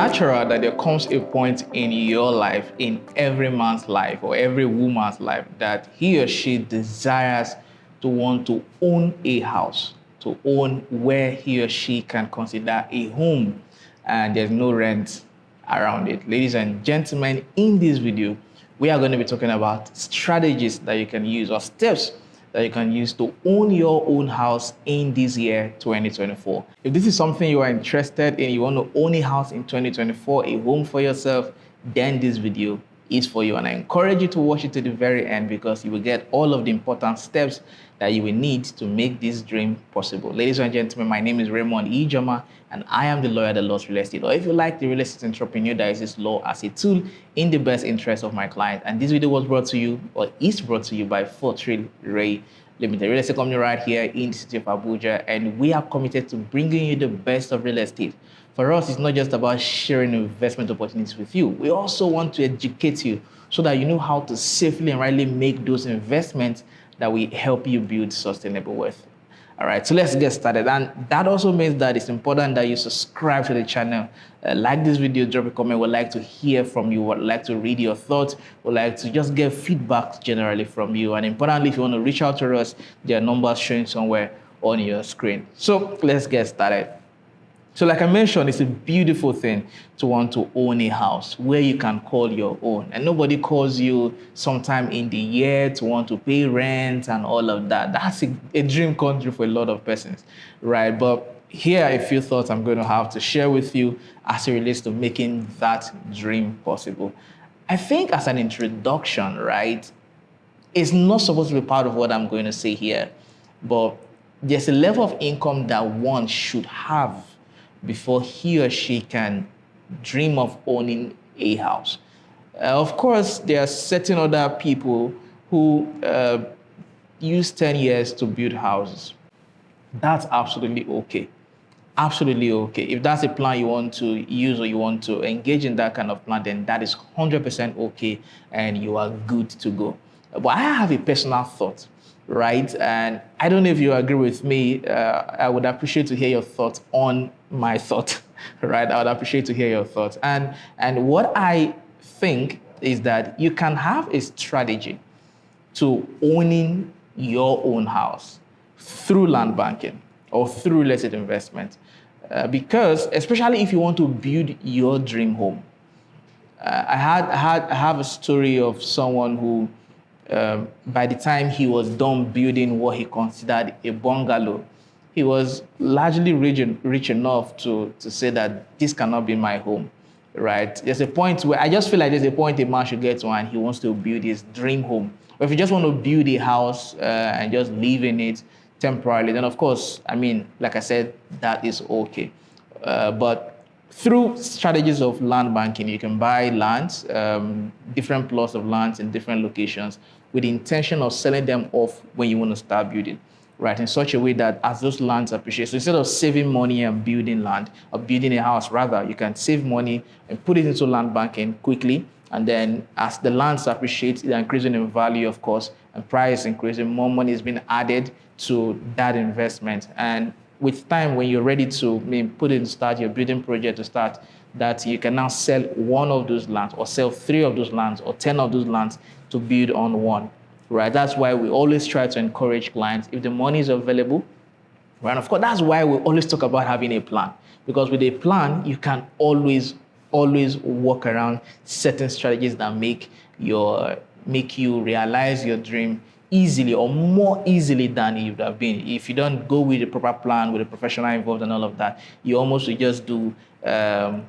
natural that there comes a point in your life, in every man's life or every woman's life, that he or she desires to want to own a house, to own where he or she can consider a home, and there's no rent around it. Ladies and gentlemen, in this video, we are going to be talking about strategies that you can use or steps that you can use to own your own house in this year 2024. If this is something you are interested in, you want to own a house in 2024, a home for yourself, then this video is for you. And I encourage you to watch it to the very end because you will get all of the important steps that you will need to make this dream possible. Ladies and gentlemen, my name is Raymond Ijoma, and I am the lawyer that loves real estate. Or if you like the real estate entrepreneur that uses law as a tool in the best interest of my client. And this video was brought to you, or is brought to you, by Fortreal Rei Ltd, real estate company right here in the city of Abuja, and we are committed to bringing you the best of real estate. For us, it's not just about sharing investment opportunities with you. We also want to educate you so that you know how to safely and rightly make those investments that will help you build sustainable wealth. All right, so let's get started. And that also means that it's important that you subscribe to the channel, like this video, drop a comment. We'd like to hear from you. We'd like to read your thoughts. We'd like to just get feedback generally from you. And importantly, if you want to reach out to us, there are numbers showing somewhere on your screen. So let's get started. So like I mentioned, it's a beautiful thing to want to own a house where you can call your own. And nobody calls you sometime in the year to want to pay rent and all of that. That's a dream country for a lot of persons, right? But here are a few thoughts I'm going to have to share with you as it relates to making that dream possible. I think as an introduction, right, it's not supposed to be part of what I'm going to say here, but there's a level of income that one should have before he or she can dream of owning a house. Of course, there are certain other people who use 10 years to build houses. That's absolutely okay. Absolutely okay. If that's a plan you want to use or you want to engage in that kind of plan, then that is 100% okay and you are good to go. But I have a personal thought, right? And I don't know if you agree with me. I would appreciate to hear your thoughts on my thought, right? I would appreciate to hear your thoughts. And what I think is that you can have a strategy to owning your own house through land banking or through real estate investment. Because especially if you want to build your dream home. I have a story of someone who by the time he was done building what he considered a bungalow, he was largely rich enough to say that this cannot be my home, right? There's a point where I just feel like there's a point a man should get to and he wants to build his dream home. But if you just want to build a house and just live in it temporarily, then of course, I mean, like I said, that is okay. But through strategies of land banking, you can buy lands, different plots of lands in different locations with the intention of selling them off when you want to start building, right? In such a way that as those lands appreciate, so instead of saving money and building land, or building a house rather, you can save money and put it into land banking quickly. And then as the lands appreciate, they're increasing in value, of course, and price increasing, more money is being added to that investment. And with time, when you're ready to put it in start your building project to start, that you can now sell one of those lands or sell 3 of those lands or 10 of those lands to build on one, right? That's why we always try to encourage clients, if the money is available, right? And of course, that's why we always talk about having a plan, because with a plan, you can always work around certain strategies that make you realize your dream easily or more easily than it would have been. If you don't go with a proper plan, with a professional involved and all of that, you almost will just do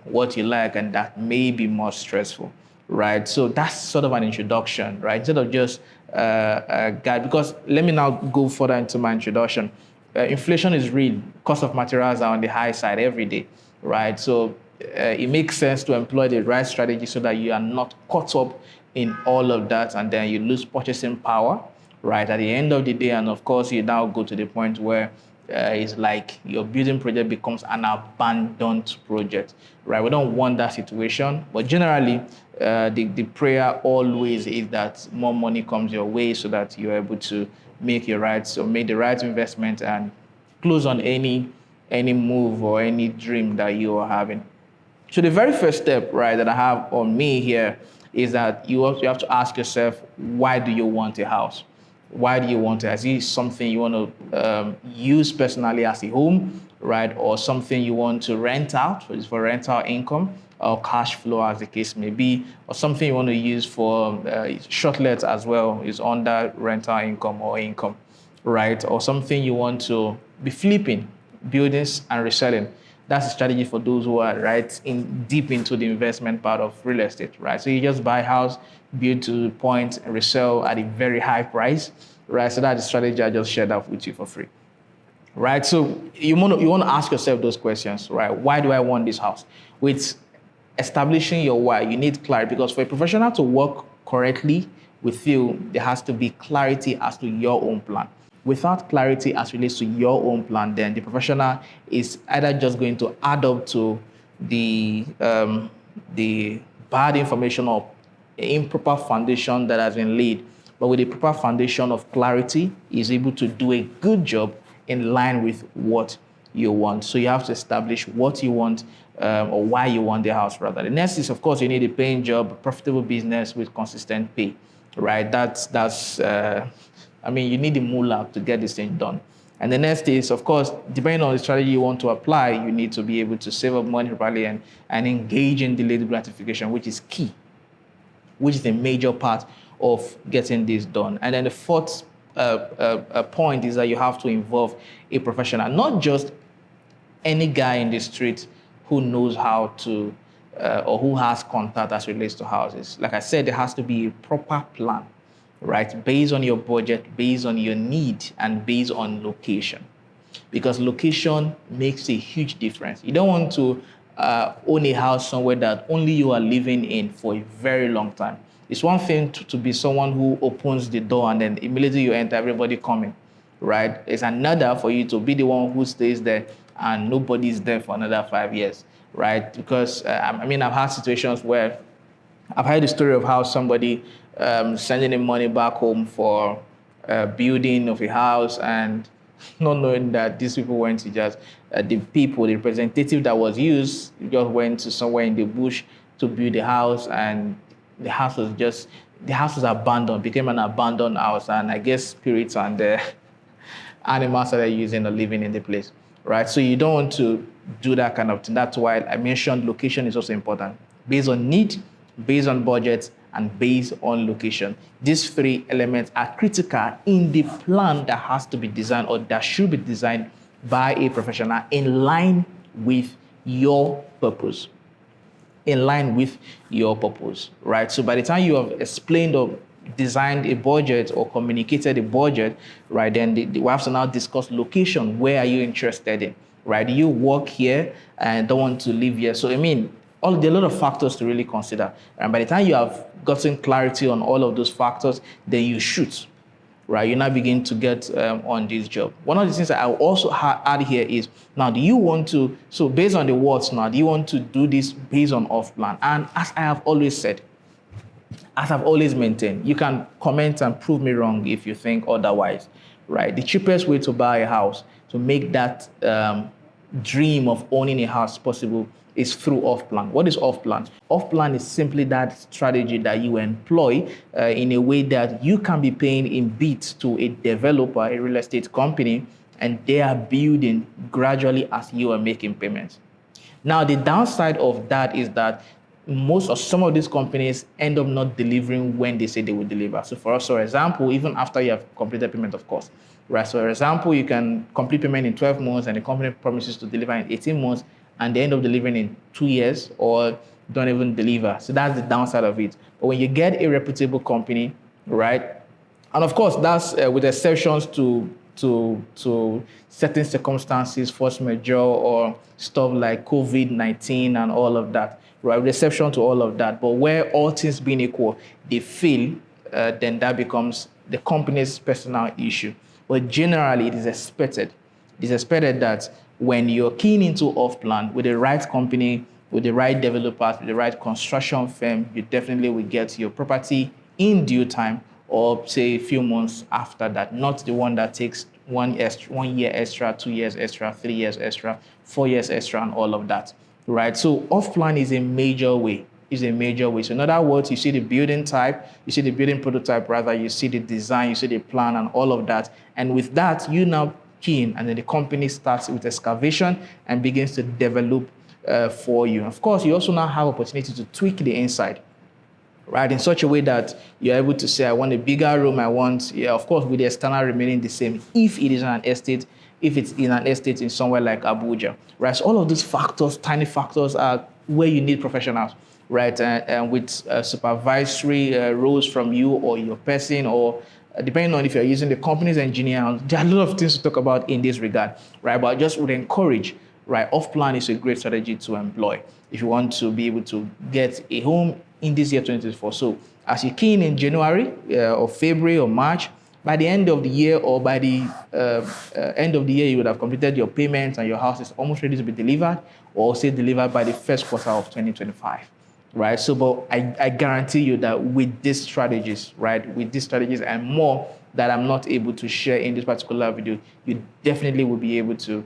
what you like, and that may be more stressful, right? So that's sort of an introduction, right? Instead of just a guide, because let me now go further into my introduction. Inflation is real. Cost of materials are on the high side every day, right? So it makes sense to employ the right strategy so that you are not caught up in all of that and then you lose purchasing power, right, at the end of the day. And of course, you now go to the point where it's like your building project becomes an abandoned project, right? We don't want that situation, but generally, the prayer always is that more money comes your way so that you're able to make the right investment and close on any move or any dream that you are having. So the very first step, right, that I have on me here is that you have to ask yourself, why do you want a house? Why do you want it? Is it something you want to use personally as a home, right? Or something you want to rent out, for rental income or cash flow, as the case may be, or something you want to use for short let as well, is under rental income or income, right? Or something you want to be flipping, buildings and reselling. That's a strategy for those who are right in deep into the investment part of real estate, right? So you just buy a house, build to the point, and resell at a very high price, right? So that's the strategy I just shared out with you for free, right? So you want to ask yourself those questions, right? Why do I want this house? With establishing your why, you need clarity, because for a professional to work correctly with you, there has to be clarity as to your own plan. Without clarity as relates to your own plan, then the professional is either just going to add up to the bad information or improper foundation that has been laid. But with a proper foundation of clarity, is able to do a good job in line with what you want. So you have to establish what you want, or why you want the house rather. The next is, of course, you need a paying job, a profitable business with consistent pay, right? You need the moolah to get this thing done. And the next is, of course, depending on the strategy you want to apply, you need to be able to save up money properly and engage in delayed gratification, which is key, which is a major part of getting this done. And then the fourth point is that you have to involve a professional, not just any guy in the street who knows how to or who has contact as relates to houses. Like I said, there has to be a proper plan, right? Based on your budget, based on your need, and based on location. Because location makes a huge difference. You don't want to own a house somewhere that only you are living in for a very long time. It's one thing to be someone who opens the door and then immediately you enter, everybody coming, right? It's another for you to be the one who stays there and nobody's there for another 5 years, right? Because, I've had situations where I've heard the story of how somebody sending him money back home for building of a house, and not knowing that these people went to just the representative that was used, just went to somewhere in the bush to build a house, and the house was abandoned, became an abandoned house, and I guess spirits and animals that are using or living in the place, right? So you don't want to do that kind of thing. That's why I mentioned location is also important. Based on need, based on budget, and based on location. These three elements are critical in the plan that has to be designed, or that should be designed by a professional in line with your purpose. In line with your purpose, right? So by the time you have explained or designed a budget or communicated a budget, right, then we have to now discuss location. Where are you interested in, right? Do you work here and don't want to live here? So there are a lot of factors to really consider. And by the time you have gotten clarity on all of those factors, then you shoot, right? You now begin to get on this job. One of the things that I will also add here is, now, do you want to, so based on the words now, do you want to do this based on Offplan? And as I have always said, as I've always maintained, you can comment and prove me wrong if you think otherwise, right? The cheapest way to buy a house, to make that dream of owning a house possible, is through Offplan. What is Offplan? Offplan is simply that strategy that you employ in a way that you can be paying in bits to a developer, a real estate company, and they are building gradually as you are making payments. Now, the downside of that is that some of these companies end up not delivering when they say they will deliver. So for example, even after you have completed payment, of course, right? So for example, you can complete payment in 12 months and the company promises to deliver in 18 months, and they end up delivering in 2 years or don't even deliver. So that's the downside of it. But when you get a reputable company, right? And of course, that's with exceptions to certain circumstances, force majeure, or stuff like COVID-19 and all of that, right? With exception to all of that. But where all things being equal, they fail, then that becomes the company's personal issue. But generally, it is expected. It's expected that when you're keen into Offplan with the right company, with the right developers, with the right construction firm, you definitely will get your property in due time, or say a few months after that, not the one that takes 1 year extra, 2 years extra, 3 years extra, 4 years extra, and all of that. right? So Offplan is a major way. Is a major way. So in other words, you see the building type, you see the building prototype, rather, you see the design, you see the plan and all of that. And with that, you now key in, and then the company starts with excavation and begins to develop for you. Of course, you also now have opportunity to tweak the inside, right, in such a way that you're able to say, I want a bigger room, I want, yeah, of course, with the external remaining the same, if it is an estate, if it's in an estate in somewhere like Abuja, right? So all of these factors, tiny factors, are where you need professionals, right? And with supervisory roles from you or your person, or depending on if you're using the company's engineer, there are a lot of things to talk about in this regard, right? But I just would encourage, right, Offplan is a great strategy to employ if you want to be able to get a home in this year 2024. So as you key in January or February or March, by the end of the year or by the end of the year, you would have completed your payments and your house is almost ready to be delivered, or say delivered by the first quarter of 2025. Right. So, but I guarantee you that with these strategies, right, with these strategies and more that I'm not able to share in this particular video, you definitely will be able to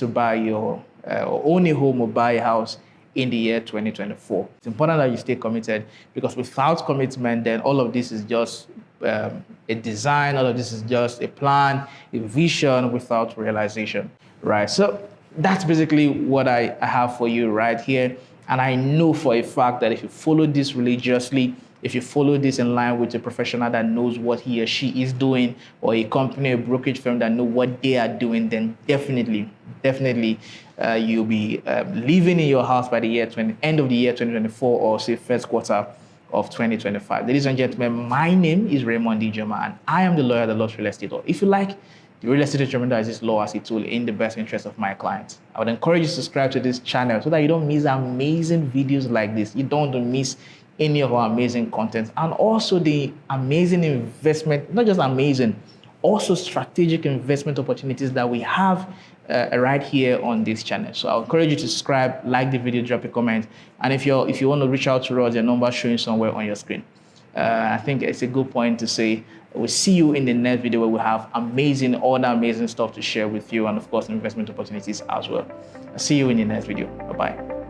buy your or own a home or buy a house in the year 2024. It's important that you stay committed, because without commitment, then all of this is just a design, all of this is just a plan, a vision without realization, right? So that's basically what I have for you right here. And I know for a fact that if you follow this religiously, if you follow this in line with a professional that knows what he or she is doing, or a company, a brokerage firm that know what they are doing, then definitely you'll be living in your house by the end of the year 2024, or say first quarter of 2025. Ladies and gentlemen, my name is Raymond Ijoma, and I am the lawyer that loves real estate. Or if you like, the real estate entrepreneur is this law as a tool in the best interest of my clients. I would encourage you to subscribe to this channel so that you don't miss amazing videos like this. You don't miss any of our amazing content, and also the amazing investment, not just amazing, also strategic investment opportunities that we have right here on this channel. So I'll encourage you to subscribe, like the video, drop a comment, and if you want to reach out to us, your number showing somewhere on your screen. I think it's a good point to say we'll see you in the next video, where we have other amazing stuff to share with you, and of course investment opportunities as well. I'll see you in the next video. Bye-bye.